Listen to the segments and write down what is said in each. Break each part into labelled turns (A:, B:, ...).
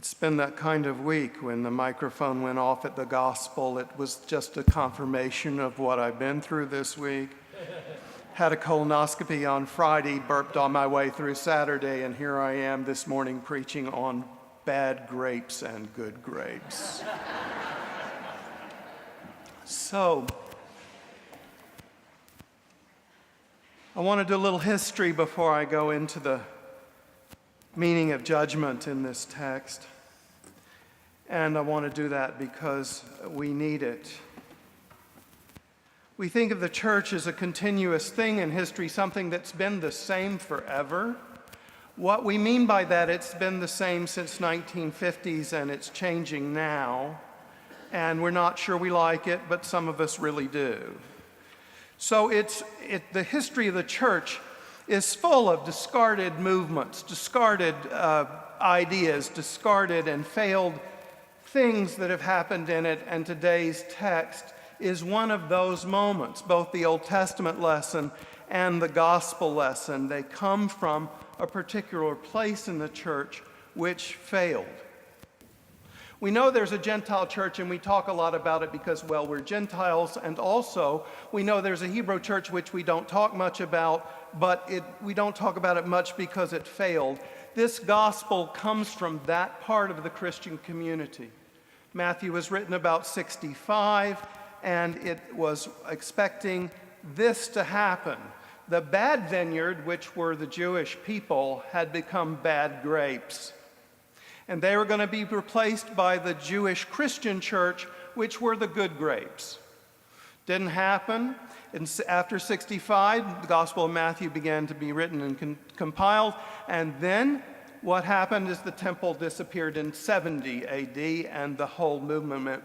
A: It's been that kind of week. When the microphone went off at the gospel, it was just a confirmation of what I've been through this week. Had a colonoscopy on Friday, burped on my way through Saturday, and here I am this morning preaching on bad grapes and good grapes. So, I want to do a little history before I go into the meaning of judgment in this text. And I want to do that because we need it. We think of the church as a continuous thing in history, something that's been the same forever. What we mean by that, it's been the same since 1950s and it's changing now. And we're not sure we like it, but some of us really do. So the history of the church is full of discarded movements, discarded ideas, discarded and failed things that have happened in it, and today's text is one of those moments. Both the Old Testament lesson and the gospel lesson, they come from a particular place in the church which failed. We know there's a Gentile church, and we talk a lot about it because, well, we're Gentiles, and also we know there's a Hebrew church which we don't talk much about, but we don't talk about it much because it failed. This gospel comes from that part of the Christian community. Matthew was written about 65, and it was expecting this to happen. The bad vineyard, which were the Jewish people, had become bad grapes. And they were going to be replaced by the Jewish Christian church, which were the good grapes. Didn't happen. After 65, the Gospel of Matthew began to be written and compiled. And then what happened is the temple disappeared in 70 AD, and the whole movement went.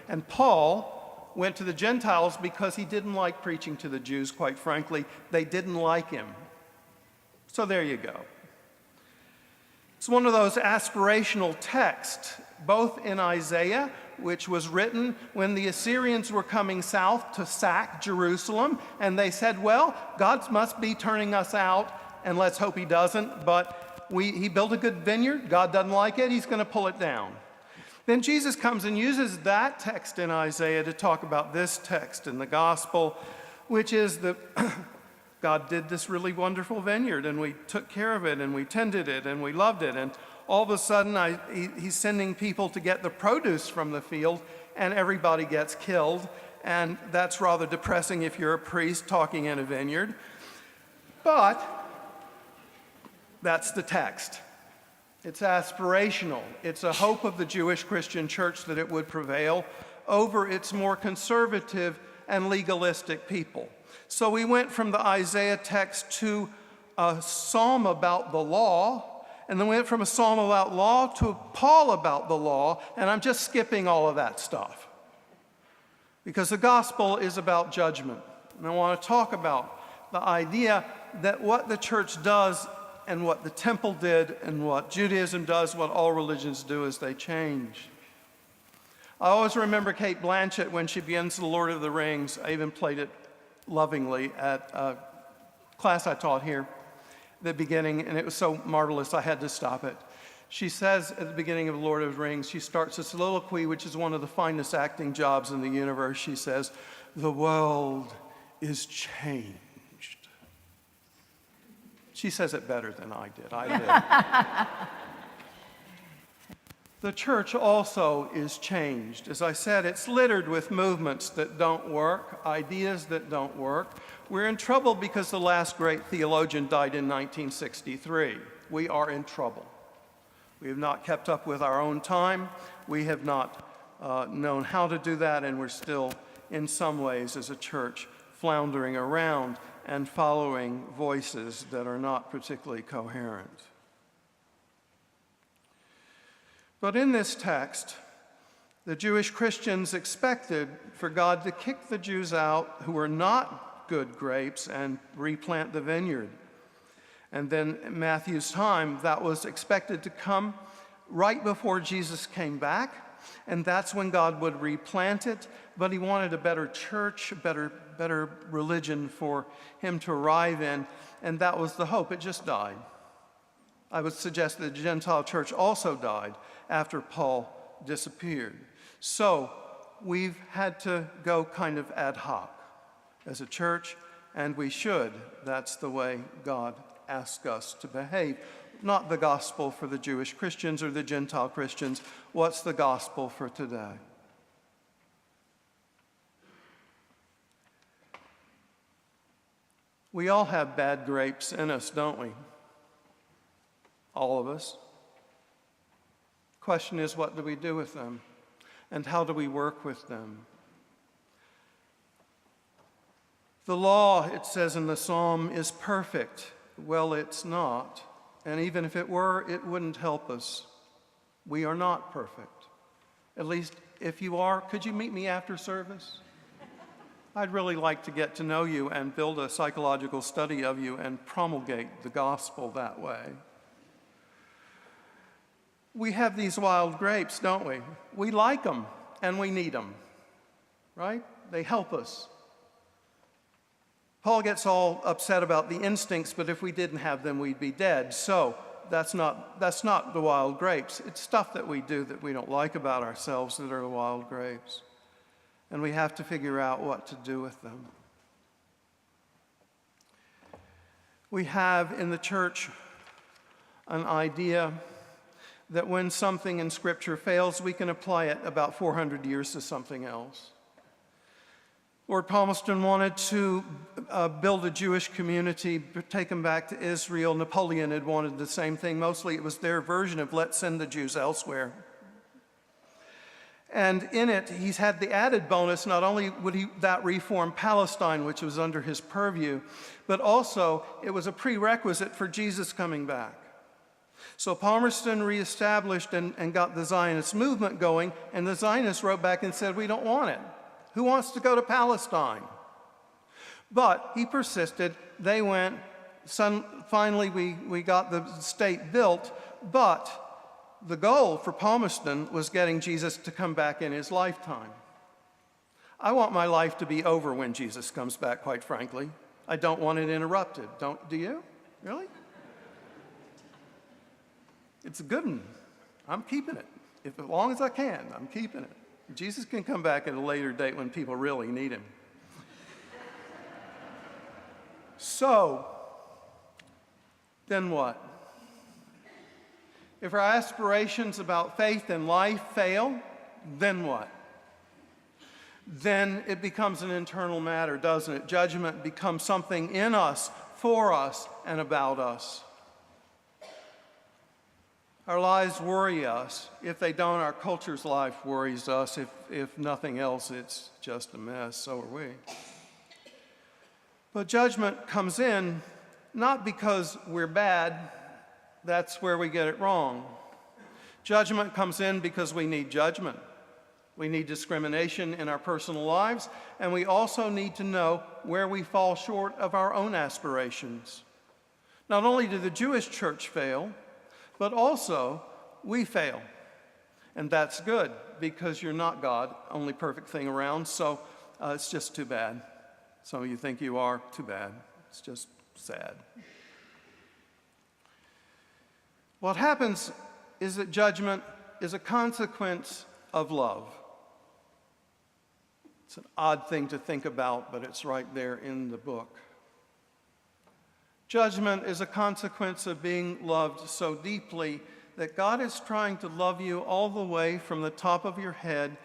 A: And Paul went to the Gentiles because he didn't like preaching to the Jews, quite frankly. They didn't like him. So there you go. It's one of those aspirational texts, both in Isaiah, which was written when the Assyrians were coming south to sack Jerusalem, and they said, well, God must be turning us out, and let's hope he doesn't, but he built a good vineyard, God doesn't like it, he's going to pull it down. Then Jesus comes and uses that text in Isaiah to talk about this text in the gospel, which is that God did this really wonderful vineyard, and we took care of it, and we tended it, and we loved it. And all of a sudden, he's sending people to get the produce from the field, and everybody gets killed. And that's rather depressing if you're a priest talking in a vineyard. But that's the text. It's aspirational. It's a hope of the Jewish Christian church that it would prevail over its more conservative and legalistic people. So we went from the Isaiah text to a psalm about the law, and then we went from a psalm about law to Paul about the law, and I'm just skipping all of that stuff because the gospel is about judgment. And I want to talk about the idea that what the church does and what the temple did and what Judaism does, what all religions do, is they change. I always remember Kate Blanchett when she begins The Lord of the Rings. I even played it lovingly at a class I taught here at the beginning, and it was so marvelous I had to stop it. She says at the beginning of Lord of the Rings, she starts a soliloquy, which is one of the finest acting jobs in the universe. She says, "The world is changed." She says it better than I did. I did. The church also is changed. As I said, it's littered with movements that don't work, ideas that don't work. We're in trouble because the last great theologian died in 1963. We are in trouble. We have not kept up with our own time. We have not known how to do that, and we're still, in some ways, as a church, floundering around and following voices that are not particularly coherent. But in this text, the Jewish Christians expected for God to kick the Jews out who were not good grapes and replant the vineyard. And then in Matthew's time, that was expected to come right before Jesus came back, and that's when God would replant it. But he wanted a better church, a better religion for him to arrive in, and that was the hope. It just died. I would suggest that the Gentile church also died after Paul disappeared. So we've had to go kind of ad hoc as a church, and we should. That's the way God asks us to behave. Not the gospel for the Jewish Christians or the Gentile Christians. What's the gospel for today? We all have bad grapes in us, don't we? All of us. Question is, what do we do with them? And how do we work with them? The law, it says in the psalm, is perfect. Well, it's not. And even if it were, it wouldn't help us. We are not perfect. At least, if you are, could you meet me after service? I'd really like to get to know you and build a psychological study of you and promulgate the gospel that way. We have these wild grapes, don't we? We like them and we need them, right? They help us. Paul gets all upset about the instincts, but if we didn't have them, we'd be dead. So that's not the wild grapes. It's stuff that we do that we don't like about ourselves that are the wild grapes. And we have to figure out what to do with them. We have in the church an idea that when something in Scripture fails, we can apply it about 400 years to something else. Lord Palmerston wanted to build a Jewish community, take them back to Israel. Napoleon had wanted the same thing. Mostly it was their version of let's send the Jews elsewhere. And in it, he's had the added bonus, not only would that reform Palestine, which was under his purview, but also it was a prerequisite for Jesus coming back. So Palmerston reestablished and got the Zionist movement going, and the Zionists wrote back and said, we don't want it. Who wants to go to Palestine? But he persisted. They went. Finally, we got the state built, but the goal for Palmerston was getting Jesus to come back in his lifetime. I want my life to be over when Jesus comes back, quite frankly. I don't want it interrupted. Do you? Really? It's a good one. I'm keeping it. As long as I can, I'm keeping it. Jesus can come back at a later date when people really need him. So, then what? If our aspirations about faith and life fail, then what? Then it becomes an internal matter, doesn't it? Judgment becomes something in us, for us, and about us. Our lives worry us. If they don't, our culture's life worries us. If nothing else, it's just a mess. So are we. But judgment comes in not because we're bad. That's where we get it wrong. Judgment comes in because we need judgment. We need discrimination in our personal lives, and we also need to know where we fall short of our own aspirations. Not only did the Jewish church fail, but also we fail. And that's good, because you're not God, only perfect thing around, so it's just too bad. Some of you think you are, too bad. It's just sad. What happens is that judgment is a consequence of love. It's an odd thing to think about, but it's right there in the book. Judgment is a consequence of being loved so deeply that God is trying to love you all the way from the top of your head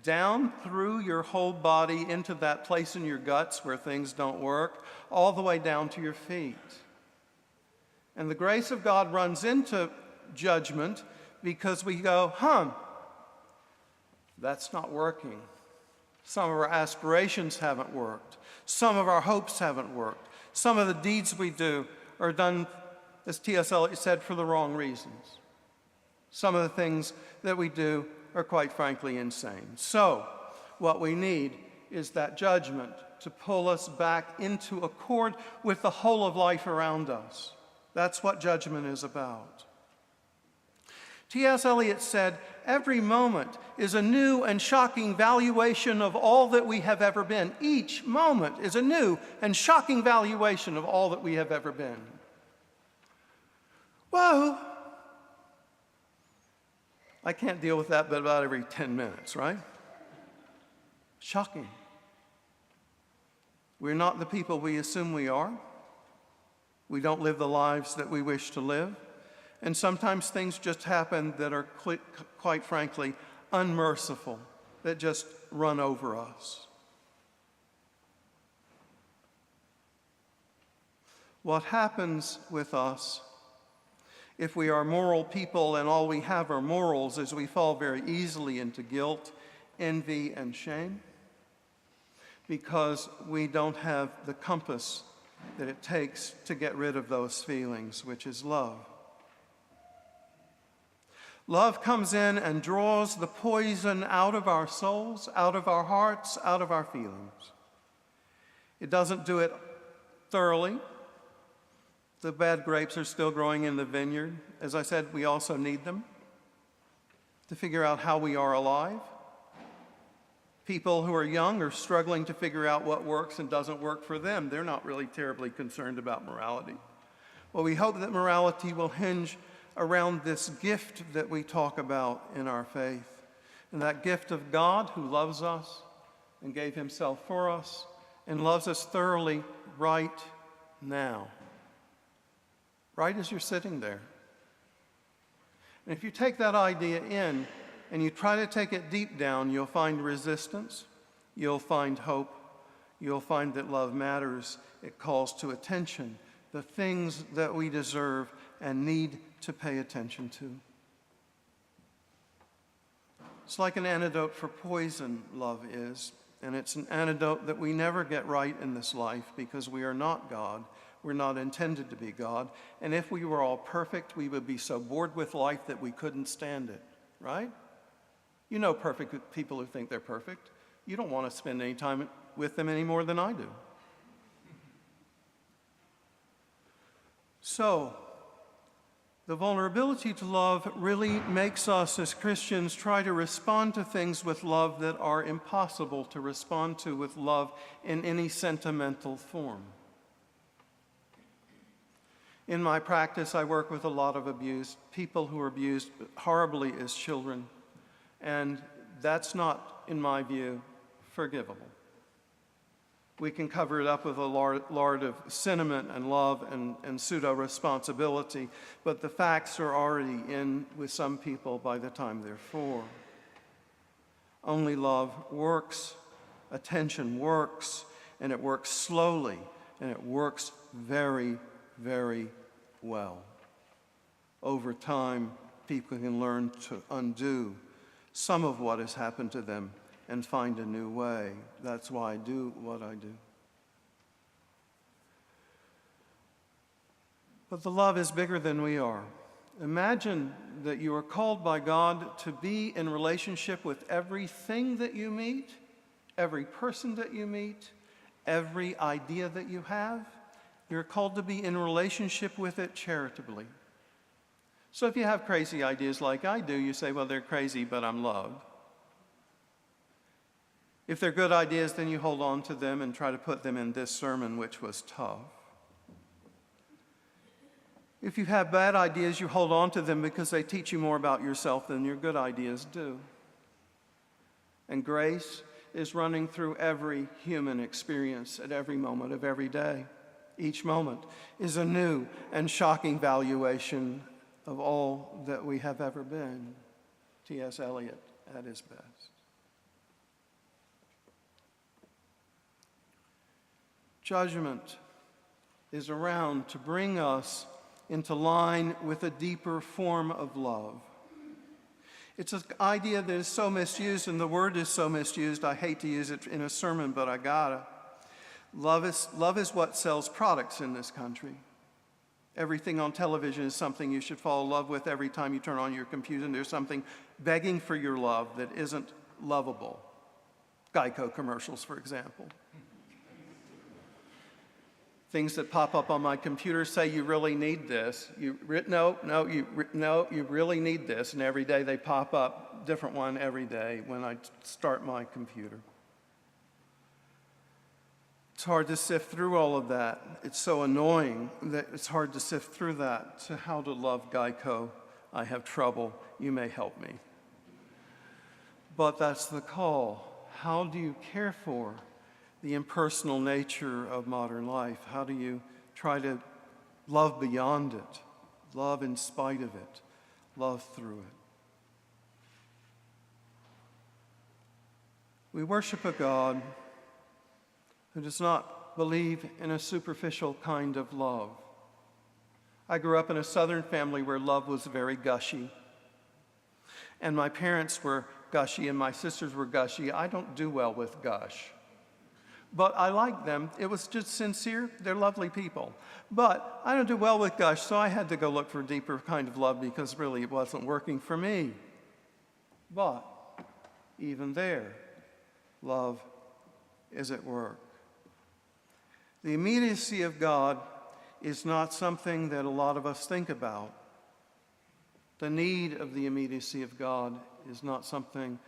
A: down through your whole body into that place in your guts where things don't work, all the way down to your feet. And the grace of God runs into judgment because we go, that's not working. Some of our aspirations haven't worked. Some of our hopes haven't worked. Some of the deeds we do are done, as T.S. Eliot said, for the wrong reasons. Some of the things that we do are quite frankly insane. So what we need is that judgment to pull us back into accord with the whole of life around us. That's what judgment is about. T.S. Eliot said, every moment is a new and shocking valuation of all that we have ever been. Each moment is a new and shocking valuation of all that we have ever been. Whoa! I can't deal with that but about every 10 minutes, right? Shocking. We're not the people we assume we are. We don't live the lives that we wish to live. And sometimes things just happen that are, quite frankly, unmerciful, that just run over us. What happens with us if we are moral people and all we have are morals is we fall very easily into guilt, envy, and shame because we don't have the compass that it takes to get rid of those feelings, which is love. Love comes in and draws the poison out of our souls, out of our hearts, out of our feelings. It doesn't do it thoroughly. The bad grapes are still growing in the vineyard. As I said, we also need them to figure out how we are alive. People who are young are struggling to figure out what works and doesn't work for them. They're not really terribly concerned about morality. Well, we hope that morality will hinge around this gift that we talk about in our faith, and that gift of God who loves us and gave himself for us and loves us thoroughly right now. Right as you're sitting there. And if you take that idea in and you try to take it deep down, you'll find resistance, you'll find hope, you'll find that love matters. It calls to attention the things that we deserve and need to pay attention to. It's like an antidote for poison, love is, and it's an antidote that we never get right in this life because we are not God. We're not intended to be God. And if we were all perfect, we would be so bored with life that we couldn't stand it, right? You know perfect people who think they're perfect. You don't want to spend any time with them any more than I do. So, the vulnerability to love really makes us as Christians try to respond to things with love that are impossible to respond to with love in any sentimental form. In my practice, I work with a lot of abused people who are abused horribly as children, and that's not, in my view, forgivable. We can cover it up with a lard of sentiment and love and pseudo-responsibility, but the facts are already in with some people by the time they're 4. Only love works, attention works, and it works slowly, and it works very, very well. Over time, people can learn to undo some of what has happened to them and find a new way. That's why I do what I do. But the love is bigger than we are. Imagine that you are called by God to be in relationship with everything that you meet, every person that you meet, every idea that you have. You're called to be in relationship with it charitably. So if you have crazy ideas like I do, you say, well, they're crazy, but I'm loved. If they're good ideas, then you hold on to them and try to put them in this sermon, which was tough. If you have bad ideas, you hold on to them because they teach you more about yourself than your good ideas do. And grace is running through every human experience at every moment of every day. Each moment is a new and shocking valuation of all that we have ever been. T.S. Eliot at his best. Judgment is around to bring us into line with a deeper form of love. It's an idea that is so misused, and the word is so misused, I hate to use it in a sermon, but I gotta. Love is what sells products in this country. Everything on television is something you should fall in love with. Every time you turn on your computer, and there's something begging for your love that isn't lovable. Geico commercials, for example. Things that pop up on my computer say you really need this. You really need this. And every day they pop up, different one every day when I start my computer. It's hard to sift through all of that. It's so annoying that it's hard to sift through that. To how to love Geico. I have trouble. You may help me. But that's the call. How do you care for the impersonal nature of modern life? How do you try to love beyond it, love in spite of it, love through it? We worship a God who does not believe in a superficial kind of love. I grew up in a Southern family where love was very gushy. And my parents were gushy and my sisters were gushy. I don't do well with gush. But I like them. It was just sincere. They're lovely people. But I don't do well with gush, so I had to go look for a deeper kind of love because really it wasn't working for me. But even there, love is at work. The immediacy of God is not something that a lot of us think about. The need of the immediacy of God is not something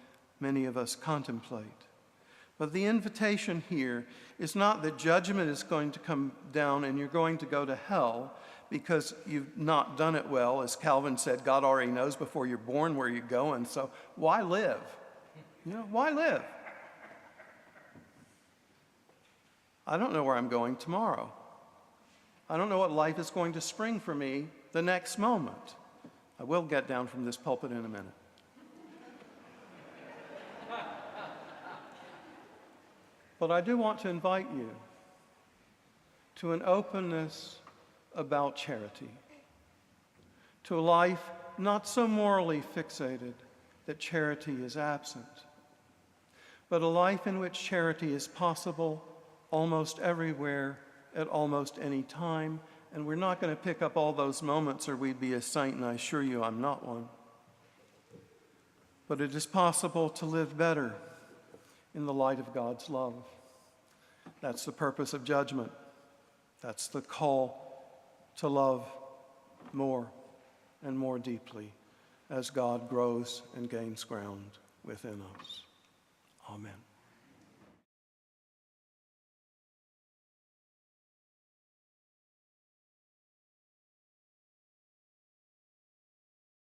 A: many of us contemplate. But the invitation here is not that judgment is going to come down and you're going to go to hell because you've not done it well. As Calvin said, God already knows before you're born where you're going, so why live? Why live? I don't know where I'm going tomorrow. I don't know what life is going to spring for me the next moment. I will get down from this pulpit in a minute. But I do want to invite you to an openness about charity, to a life not so morally fixated that charity is absent, but a life in which charity is possible almost everywhere, at almost any time. And we're not going to pick up all those moments or we'd be a saint, and I assure you I'm not one. But it is possible to live better in the light of God's love. That's the purpose of judgment. That's the call to love more and more deeply as God grows and gains ground within us. Amen.